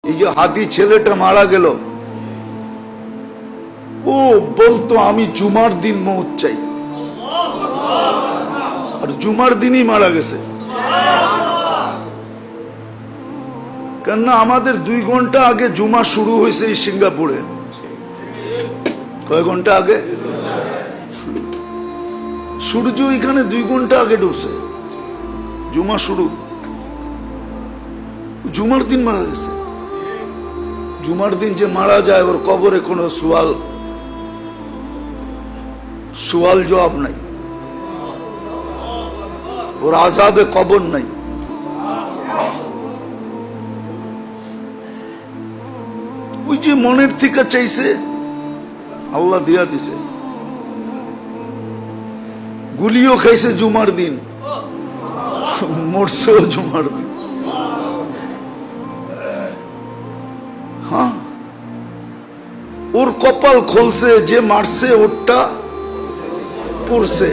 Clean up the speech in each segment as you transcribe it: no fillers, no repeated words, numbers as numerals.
এই যে হাদি ছেলেটা মারা গেল, ও বলতো আমি জুমার দিন মৌত চাই, আর জুমার দিনই মারা গেছে। কেননা আমাদের 2 ঘন্টা আগে জুমা শুরু হয়েছে এই সিঙ্গাপুরে। কয় ঘন্টা আগে? সূর্য এখানে 2 ঘন্টা আগে ঢুকছে, জুমা শুরু। জুমার দিন মারা গেছে। জুমার দিন যে মারা যায় ওর কবরে কোনো সুয়াল জবাব নাই, ওর আযাবে কবর নাই। ওই যে মনের থেকে চাইছে আল্লাহ দিয়া দিছে। গুলিও খাইছে জুমার দিন, মরছেও জুমার দিন। হ্যাঁ, ওর কপাল খুলছে, যে মারছে ওরটা পড়ছে,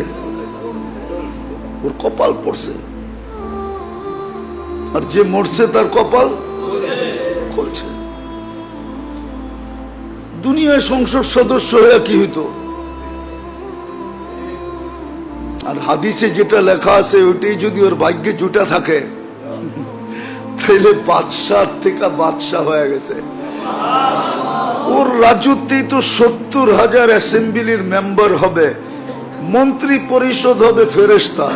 ওর কপাল পড়ছে, আর যে মরছে তার কপাল খুলছে। দুনিয়ায় সংসদ সদস্য হয়ে কি হইতো? আর হাদিসে যেটা লেখা আছে ওইটাই যদি ওর ভাগ্যে জুটা থাকে তাহলে বাদশাহ থেকে বাদশাহ হয়ে গেছে। ওর রাজত্বেই তো 70,000 অ্যাসেম্বলির মেম্বার হবে, মন্ত্রী পরিষদ হবে ফেরেশতা।